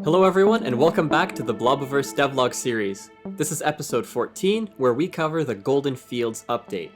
Hello everyone, and welcome back to the Blobiverse Devlog series. This is episode 14, where we cover the Golden Fields update.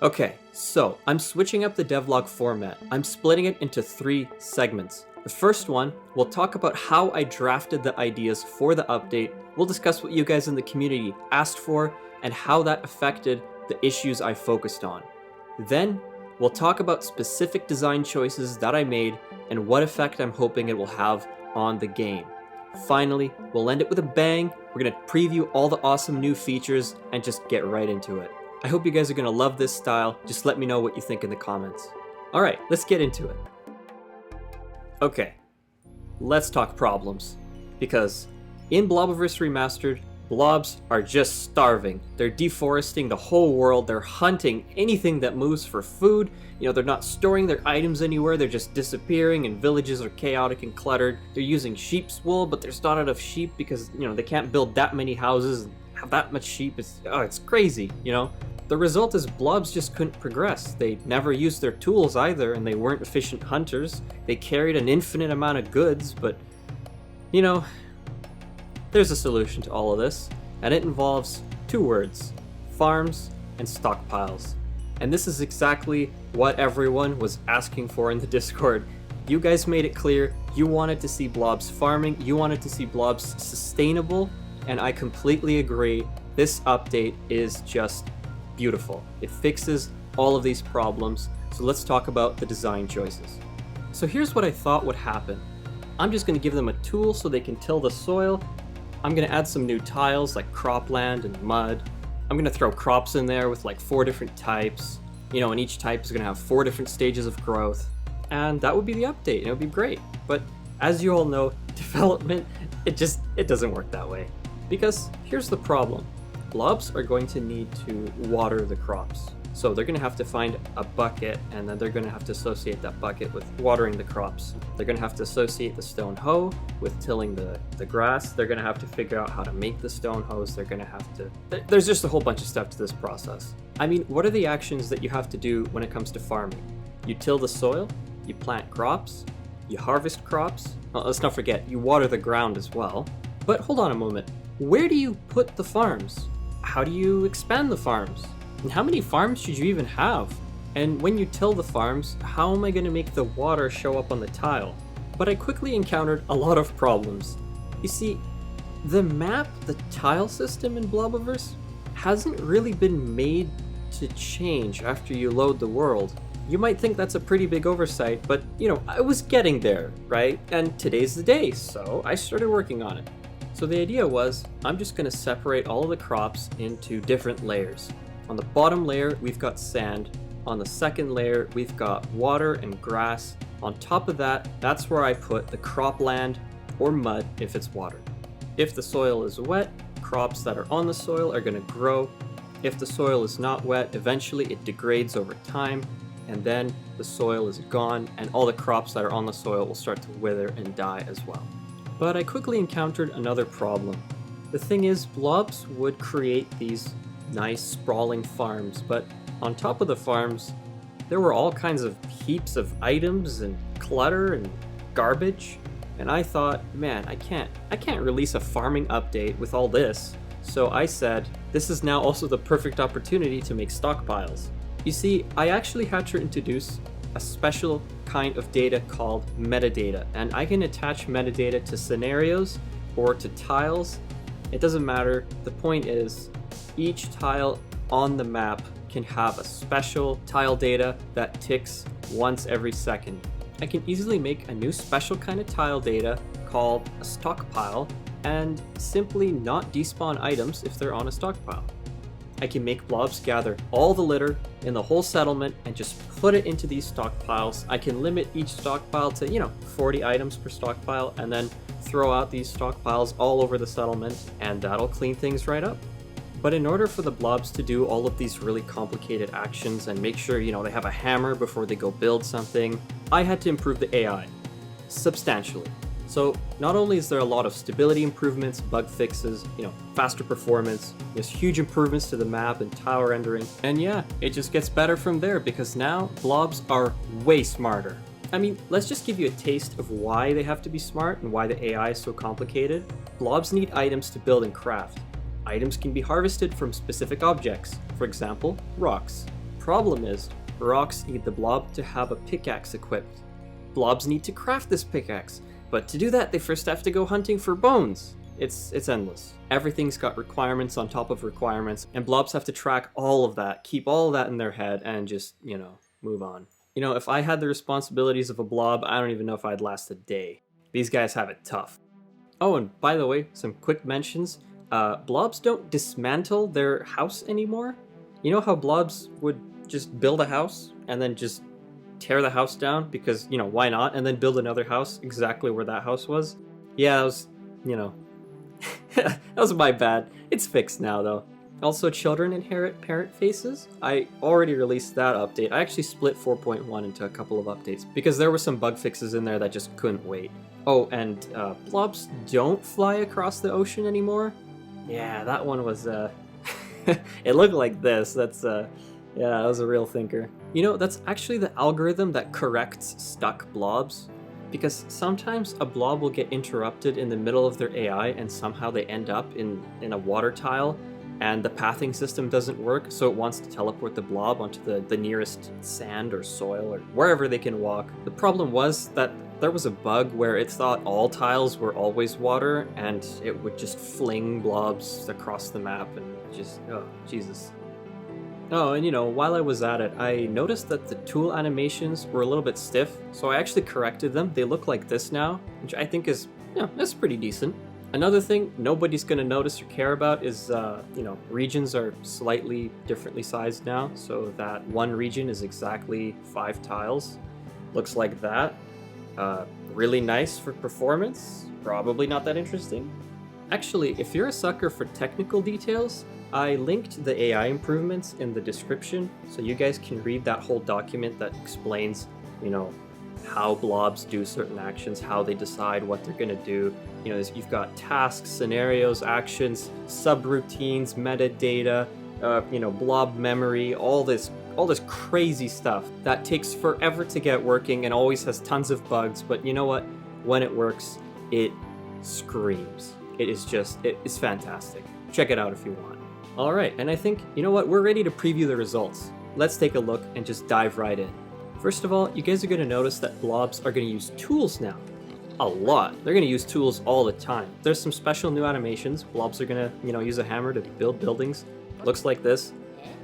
Okay, so I'm switching up the devlog format. I'm splitting it into 3 segments. The first one, we'll talk about how I drafted the ideas for the update. We'll discuss what you guys in the community asked for and how that affected the issues I focused on. Then, we'll talk about specific design choices that I made and what effect I'm hoping it will have on the game. Finally, we'll end it with a bang. We're going to preview all the awesome new features and just get right into it. I hope you guys are going to love this style. Just let me know what you think in the comments. Alright, let's get into it. Okay, let's talk problems. Because in Blobiverse Remastered, blobs are just starving. They're deforesting the whole world. They're hunting anything that moves for food. They're not storing their items anywhere. They're just disappearing, and villages are chaotic and cluttered. They're using sheep's wool, but there's not enough sheep because, they can't build that many houses and have that much sheep. It's crazy, The result is blobs just couldn't progress. They never used their tools either, and they weren't efficient hunters. They carried an infinite amount of goods, but, there's a solution to all of this, and it involves 2 words: farms and stockpiles. And this is exactly what everyone was asking for in the Discord. You guys made it clear you wanted to see blobs farming, you wanted to see blobs sustainable, and I completely agree. This update is just beautiful. It fixes all of these problems, so let's talk about the design choices. So here's what I thought would happen. I'm just going to give them a tool so they can till the soil. I'm going to add some new tiles like cropland and mud. I'm going to throw crops in there with like 4 different types, and each type is going to have 4 different stages of growth. And that would be the update, and it would be great. But as you all know, development, it doesn't work that way. Because here's the problem. Blobs are going to need to water the crops. So they're going to have to find a bucket, and then they're going to have to associate that bucket with watering the crops. They're going to have to associate the stone hoe with tilling the grass. They're going to have to figure out how to make the stone hoes. They're going to have to... There's just a whole bunch of stuff to this process. I mean, what are the actions that you have to do when it comes to farming? You till the soil, you plant crops, you harvest crops. Well, let's not forget, you water the ground as well. But hold on a moment. Where do you put the farms? How do you expand the farms? And how many farms should you even have? And when you till the farms, how am I going to make the water show up on the tile? But I quickly encountered a lot of problems. You see, the map, the tile system in Blobiverse, hasn't really been made to change after you load the world. You might think that's a pretty big oversight, but I was getting there, right? And today's the day, so I started working on it. So the idea was, I'm just going to separate all of the crops into different layers. On the bottom layer, we've got sand. On the second layer, we've got water and grass. On top of that, that's where I put the cropland or mud if it's watered. If the soil is wet, crops that are on the soil are going to grow. If the soil is not wet, eventually it degrades over time, and then the soil is gone, and all the crops that are on the soil will start to wither and die as well. But I quickly encountered another problem. The thing is, blobs would create these nice sprawling farms, but on top of the farms there were all kinds of heaps of items and clutter and garbage, and I thought, man, I can't release a farming update with all this. So I said, this is now also the perfect opportunity to make stockpiles. You see, I actually had to introduce a special kind of data called metadata, and I can attach metadata to scenarios or to tiles. It doesn't matter. The point is, each tile on the map can have a special tile data that ticks once every second. I can easily make a new special kind of tile data called a stockpile and simply not despawn items if they're on a stockpile. I can make blobs gather all the litter in the whole settlement and just put it into these stockpiles. I can limit each stockpile to, 40 items per stockpile, and then throw out these stockpiles all over the settlement, and that'll clean things right up. But in order for the blobs to do all of these really complicated actions and make sure, they have a hammer before they go build something, I had to improve the AI substantially. So not only is there a lot of stability improvements, bug fixes, faster performance, there's huge improvements to the map and tile rendering, and yeah, it just gets better from there because now blobs are way smarter. I mean, let's just give you a taste of why they have to be smart and why the AI is so complicated. Blobs need items to build and craft. Items can be harvested from specific objects, for example, rocks. Problem is, rocks need the blob to have a pickaxe equipped. Blobs need to craft this pickaxe, but to do that they first have to go hunting for bones. It's endless. Everything's got requirements on top of requirements, and blobs have to track all of that, keep all of that in their head, and just, move on. If I had the responsibilities of a blob, I don't even know if I'd last a day. These guys have it tough. Oh, and by the way, some quick mentions. Blobs don't dismantle their house anymore. You know how blobs would just build a house and then just tear the house down because, why not? And then build another house exactly where that house was? Yeah, that was, that was my bad. It's fixed now, though. Also, children inherit parent faces. I already released that update. I actually split 4.1 into a couple of updates because there were some bug fixes in there that just couldn't wait. Oh, and blobs don't fly across the ocean anymore. Yeah, that one was, it looked like this. That's, yeah, that was a real thinker. That's actually the algorithm that corrects stuck blobs. Because sometimes a blob will get interrupted in the middle of their AI and somehow they end up in a water tile and the pathing system doesn't work, so it wants to teleport the blob onto the nearest sand or soil or wherever they can walk. The problem was that there was a bug where it thought all tiles were always water and it would just fling blobs across the map and just, oh, Jesus. Oh, and while I was at it, I noticed that the tool animations were a little bit stiff, so I actually corrected them. They look like this now, which I think is, that's pretty decent. Another thing nobody's going to notice or care about is, regions are slightly differently sized now, so that one region is exactly 5 tiles. Looks like that. Really nice for performance, probably not that interesting. Actually, if you're a sucker for technical details, I linked the AI improvements in the description, so you guys can read that whole document that explains, how blobs do certain actions, how they decide what they're going to do. You've got tasks, scenarios, actions, subroutines, metadata, blob memory, all this crazy stuff that takes forever to get working and always has tons of bugs, but you know what? When it works, it screams. It's fantastic. Check it out if you want. All right, and I think, we're ready to preview the results. Let's take a look and just dive right in. First of all, you guys are going to notice that blobs are going to use tools now. A lot. They're going to use tools all the time. There's some special new animations. Blobs are going to, use a hammer to build buildings. Looks like this.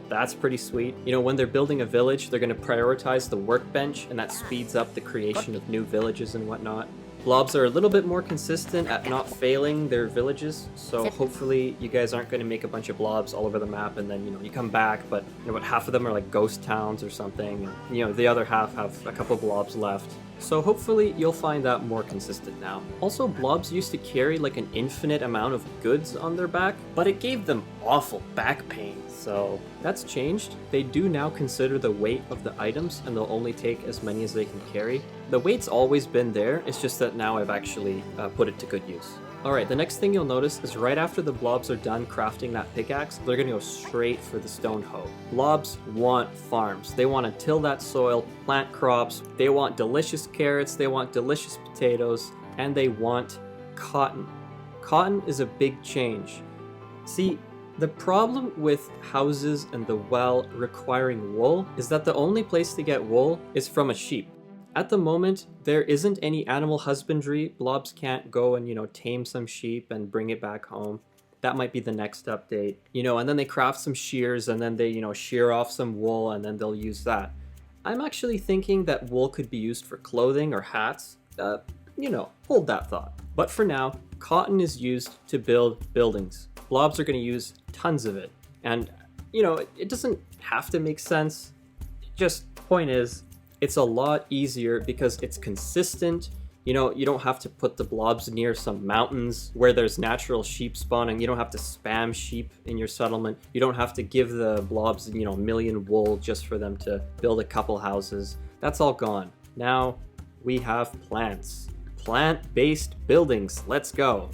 That's pretty sweet. When they're building a village, they're going to prioritize the workbench, and that speeds up the creation of new villages and whatnot. Blobs are a little bit more consistent at not failing their villages, so hopefully you guys aren't going to make a bunch of blobs all over the map and then, you come back, but, half of them are like ghost towns or something, and, the other half have a couple blobs left. So hopefully you'll find that more consistent now. Also, blobs used to carry like an infinite amount of goods on their back, but it gave them awful back pain. So that's changed. They do now consider the weight of the items and they'll only take as many as they can carry. The weight's always been there, it's just that now I've actually put it to good use. Alright, the next thing you'll notice is right after the blobs are done crafting that pickaxe, they're gonna go straight for the stone hoe. Blobs want farms. They want to till that soil, plant crops, they want delicious carrots, they want delicious potatoes, and they want cotton. Cotton is a big change. See, the problem with houses and the well requiring wool is that the only place to get wool is from a sheep. At the moment, there isn't any animal husbandry. Blobs can't go and, tame some sheep and bring it back home. That might be the next update. And then they craft some shears and then they, shear off some wool and then they'll use that. I'm actually thinking that wool could be used for clothing or hats. Hold that thought. But for now, cotton is used to build buildings. Blobs are going to use tons of it. And, it doesn't have to make sense. Just point is, it's a lot easier because it's consistent. You don't have to put the blobs near some mountains where there's natural sheep spawning. You don't have to spam sheep in your settlement. You don't have to give the blobs, a million wool just for them to build a couple houses. That's all gone. Now we have plants. Plant-based buildings. Let's go.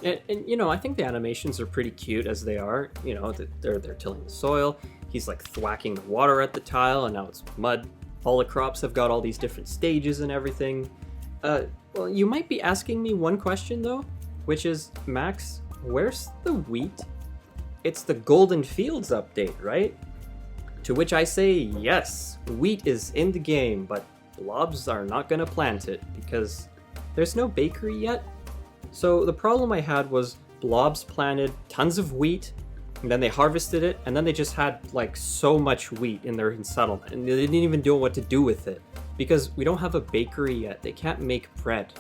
And I think the animations are pretty cute as they are. They're tilling the soil. He's like thwacking the water at the tile and now it's mud. All the crops have got all these different stages and everything. Well, you might be asking me one question though, which is, Max, where's the wheat? It's the Golden Fields update, right? To which I say, yes, wheat is in the game, but Blobs are not gonna plant it because there's no bakery yet. So the problem I had was Blobs planted tons of wheat, and then they harvested it, and then they just had like so much wheat in their settlement, and they didn't even know what to do with it because we don't have a bakery yet. They can't make bread.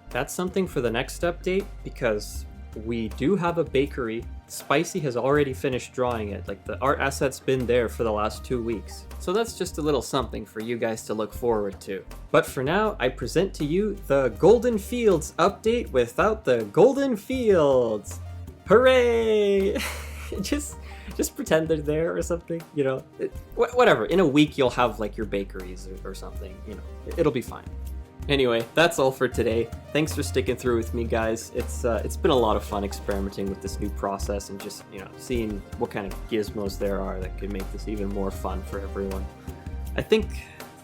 That's something for the next update because we do have a bakery. Spicy has already finished drawing it. Like, the art asset's been there for the last 2 weeks. So that's just a little something for you guys to look forward to. But for now, I present to you the Golden Fields update without the Golden Fields. Hooray! just pretend they're there or something, you know. Whatever. In a week, you'll have like your bakeries or something. You know, it'll be fine. Anyway, that's all for today. Thanks for sticking through with me, guys. It's been a lot of fun experimenting with this new process and just, you know, seeing what kind of gizmos there are that could make this even more fun for everyone. I think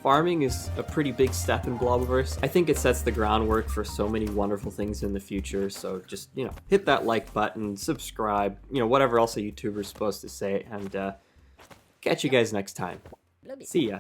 farming is a pretty big step in Blobverse. I think it sets the groundwork for so many wonderful things in the future. So just, you know, hit that like button, subscribe, you know, whatever else a YouTuber's supposed to say, and catch you guys next time. See ya.